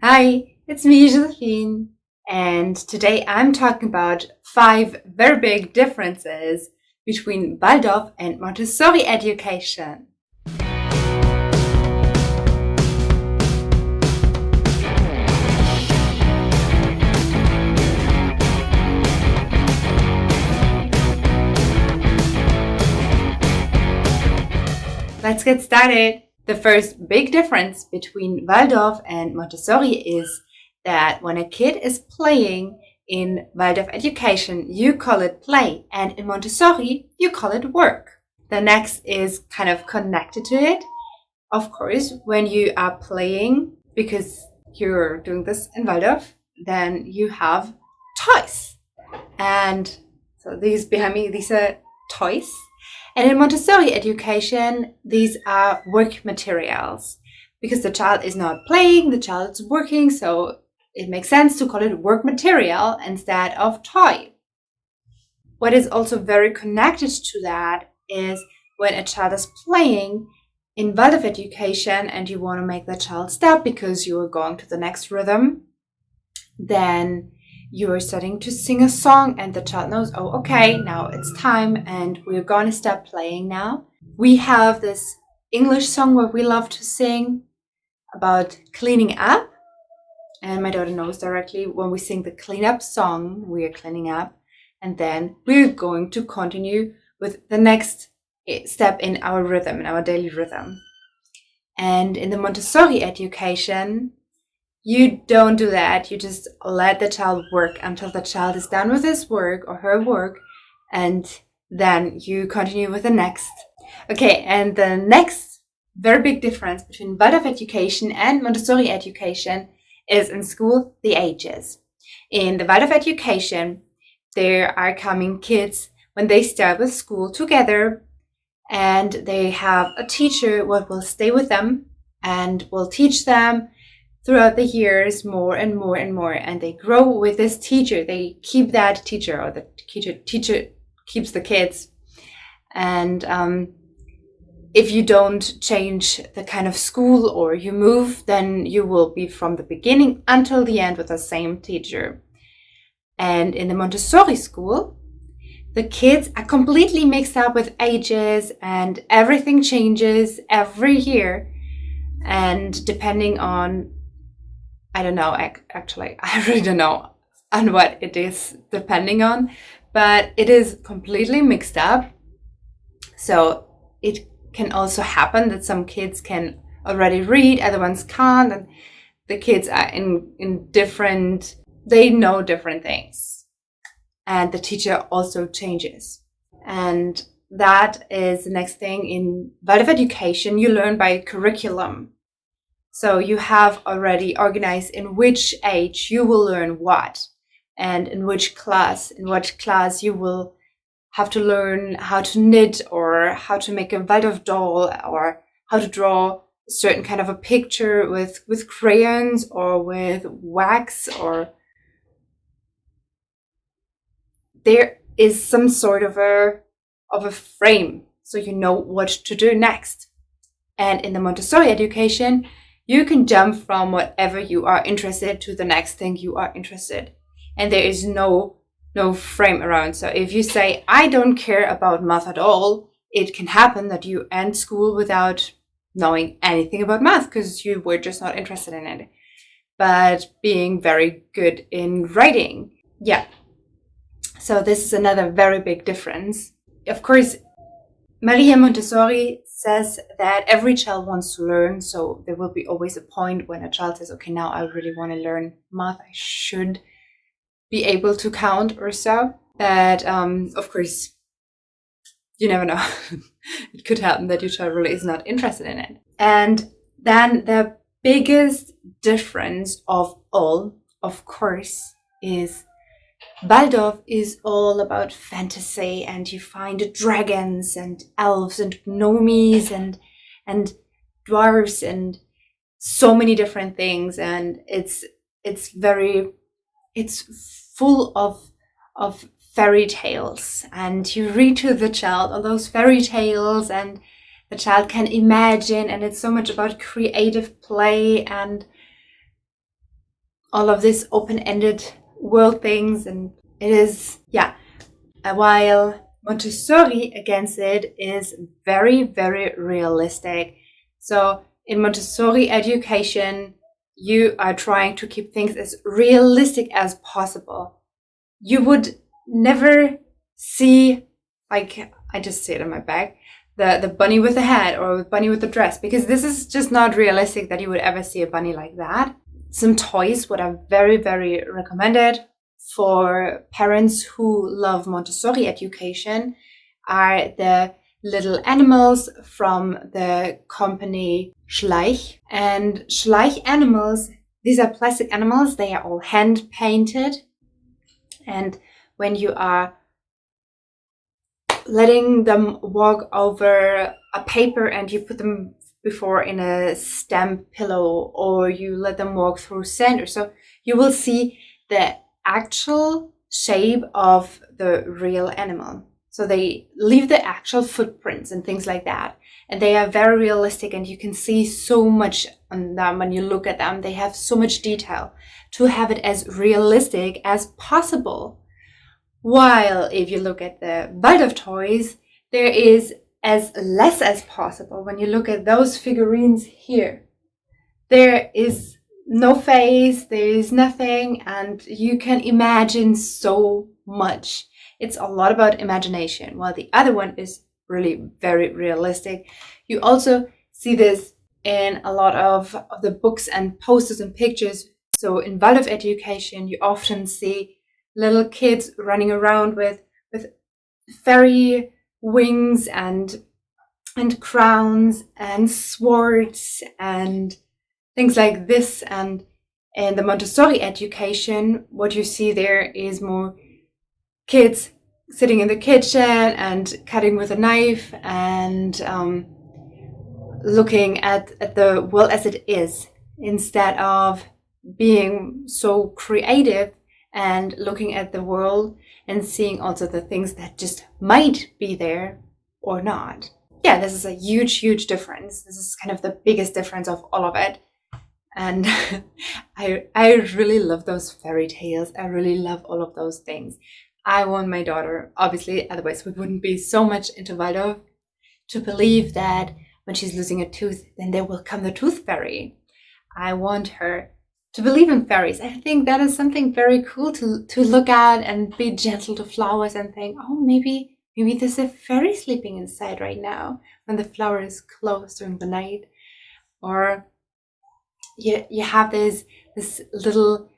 Hi, it's me, Josephine, and today I'm talking about 5 very big differences between Waldorf and Montessori education. Let's get started. The first big difference between Waldorf and Montessori is that when a kid is playing in Waldorf education, you call it play, and in Montessori, you call it work. The next is kind of connected to it. Of course, when you are playing, because you're doing this in Waldorf, then you have toys. And so these behind me, these are toys. And in Montessori education, these are work materials because the child is not playing, the child is working. So it makes sense to call it work material instead of toy. What is also very connected to that is when a child is playing in Waldorf education and you want to make the child stop because you are going to the next rhythm, then you're starting to sing a song and the child knows, oh, okay, now it's time and we're going to stop playing now. We have this English song where we love to sing about cleaning up. And my daughter knows directly when we sing the cleanup song, we are cleaning up. And then we're going to continue with the next step in our rhythm, in our daily rhythm. And in the Montessori education, you don't do that. You just let the child work until the child is done with his work or her work, and then you continue with the next. Okay, and the next very big difference between Waldorf education and Montessori education is in school, the ages. In the Waldorf education, there are coming kids when they start with school together, and they have a teacher what will stay with them and will teach them throughout the years more and more and more, and they grow with this teacher. They keep that teacher, or the teacher keeps the kids. And if you don't change the kind of school or you move, then you will be from the beginning until the end with the same teacher. And in the Montessori school, the kids are completely mixed up with ages and everything changes every year. And depending on, I don't know, actually, I really don't know on what it is depending on, but it is completely mixed up. So it can also happen that some kids can already read, other ones can't, and the kids are in different, they know different things. And the teacher also changes. And that is the next thing. In Waldorf education, you learn by curriculum. So you have already organized in which age you will learn what, and in which class. In what class you will have to learn how to knit or how to make a Waldorf doll or how to draw a certain kind of a picture with crayons or with wax, or there is some sort of a frame so you know what to do next. And in the Montessori education, you can jump from whatever you are interested to the next thing you are interested. And there is no frame around. So if you say, I don't care about math at all, it can happen that you end school without knowing anything about math because you were just not interested in it. But being very good in writing. Yeah. So this is another very big difference. Of course, Maria Montessori says that every child wants to learn, so there will be always a point when a child says, okay, now I really want to learn math, I should be able to count or so. But of course, you never know. It could happen that your child really is not interested in it. And then the biggest difference of all, of course, is Waldorf is all about fantasy, and you find dragons and elves and gnomes and dwarves and so many different things, and it's full of fairy tales, and you read to the child all those fairy tales and the child can imagine, and it's so much about creative play, and all of this open-ended world things, and it is, while Montessori against it is very, very realistic. So in Montessori education, you are trying to keep things as realistic as possible. You would never see, like, I just see it on my back, the bunny with the hat or the bunny with the dress, because this is just not realistic that you would ever see a bunny like that. Some toys, what are very, very recommended for parents who love Montessori education, are the little animals from the company Schleich. And Schleich animals, these are plastic animals, they are all hand painted. And when you are letting them walk over a paper and you put them before in a stamp pillow, or you let them walk through sand, or so, you will see the actual shape of the real animal. So they leave the actual footprints and things like that. And they are very realistic, and you can see so much on them when you look at them. They have so much detail to have it as realistic as possible. While if you look at the Waldorf toys, there is as less as possible. When you look at those figurines here, there is no face, there is nothing, and you can imagine so much. It's a lot about imagination, while the other one is really very realistic. You also see this in a lot of the books and posters and pictures. So in Waldorf education, you often see little kids running around with fairy wings and crowns and swords and things like this. And in the Montessori education, what you see there is more kids sitting in the kitchen and cutting with a knife and looking at the world as it is, instead of being so creative and looking at the world and seeing also the things that just might be there or not. Yeah, this is a huge, huge difference. This is kind of the biggest difference of all of it. And I really love those fairy tales. I really love all of those things. I want my daughter, obviously, otherwise we wouldn't be so much into Waldorf, to believe that when she's losing a tooth, then there will come the tooth fairy. I want her to believe in fairies. I think that is something very cool to look at and be gentle to flowers and think, oh, maybe there's a fairy sleeping inside right now when the flower is closed during the night. Or you have this little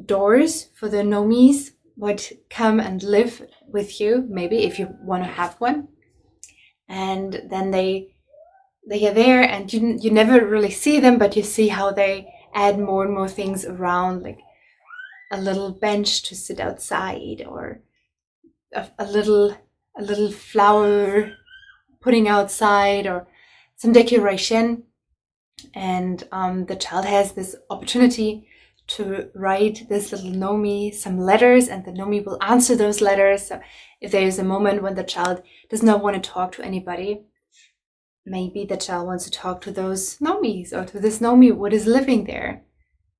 doors for the nomies would come and live with you, maybe if you want to have one. And then they are there, and you never really see them, but you see how they add more and more things around, like a little bench to sit outside, or a little flower putting outside, or some decoration. And the child has this opportunity to write this little Nomi some letters, and the Nomi will answer those letters. So if there is a moment when the child does not want to talk to anybody, maybe the child wants to talk to those Nomis or to this Nomi what is living there.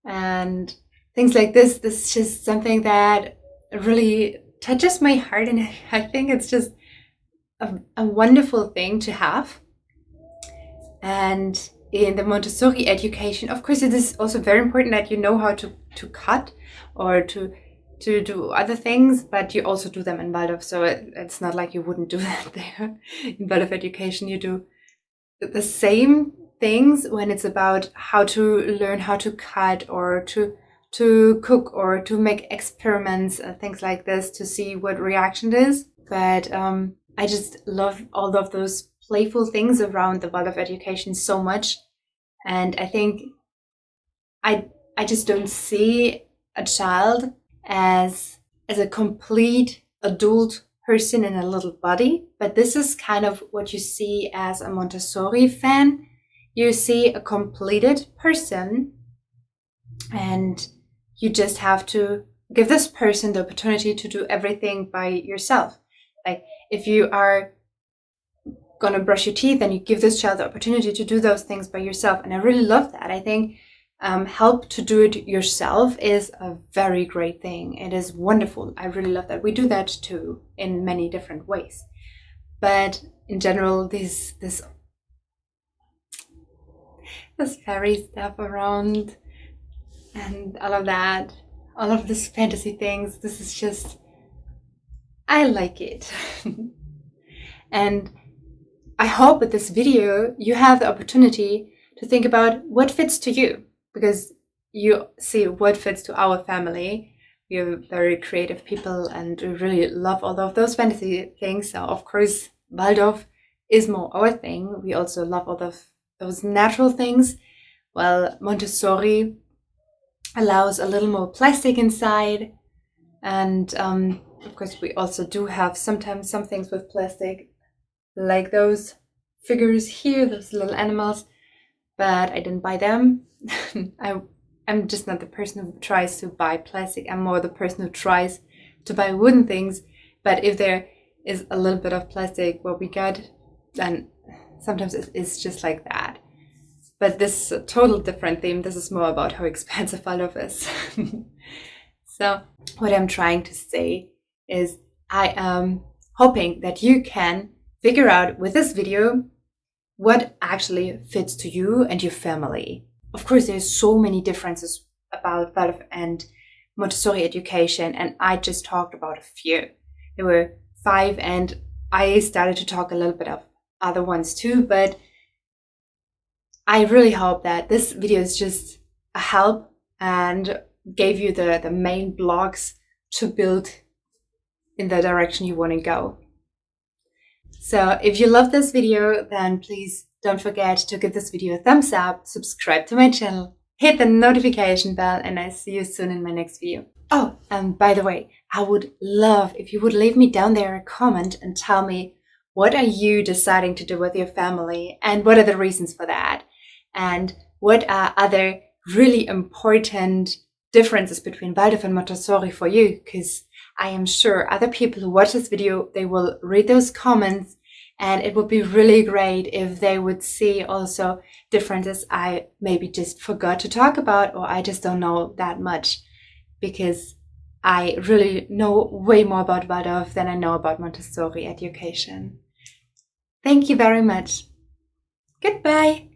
And things like this is just something that really touches my heart, and I think it's just a wonderful thing to have. And in the Montessori education, of course, it is also very important that you know how to cut or to do other things, but you also do them in Waldorf. So it's not like you wouldn't do that there. In Waldorf education, you do the same things when it's about how to learn how to cut or to cook or to make experiments and things like this to see what reaction it is. But I just love all of those playful things around the Waldorf education so much. And I think I just don't see a child as a complete adult person in a little body. But this is kind of what you see as a Montessori fan. You see a completed person, and you just have to give this person the opportunity to do everything by yourself. Like if you are going to brush your teeth, and you give this child the opportunity to do those things by yourself. And I really love that. I think help to do it yourself is a very great thing. It is wonderful. I really love that. We do that too in many different ways. But in general, this fairy stuff around and all of that, all of these fantasy things, this is just, I like it. And I hope with this video you have the opportunity to think about what fits to you, because you see what fits to our family. We're very creative people and we really love all of those fantasy things. So of course, Waldorf is more our thing. We also love all of those natural things. Well, Montessori allows a little more plastic inside. And of course, we also do have sometimes some things with plastic, like those figures here, those little animals, but I didn't buy them. I'm just not the person who tries to buy plastic. I'm more the person who tries to buy wooden things. But if there is a little bit of plastic what we got, then sometimes it's just like that. But this is a total different theme. This is more about how expensive Waldorf is. So what I'm trying to say is I am hoping that you can figure out with this video what actually fits to you and your family. Of course, there's so many differences about Waldorf and Montessori education, and I just talked about a few. There were 5, and I started to talk a little bit of other ones too, but I really hope that this video is just a help and gave you the main blocks to build in the direction you want to go. So if you love this video, then please don't forget to give this video a thumbs up, subscribe to my channel, hit the notification bell, and I see you soon in my next video. Oh, and by the way, I would love if you would leave me down there a comment and tell me what are you deciding to do with your family and what are the reasons for that, and what are other really important differences between Waldorf and Montessori for you, because I am sure other people who watch this video, they will read those comments, and it would be really great if they would see also differences I maybe just forgot to talk about, or I just don't know that much, because I really know way more about Waldorf than I know about Montessori education. Thank you very much. Goodbye.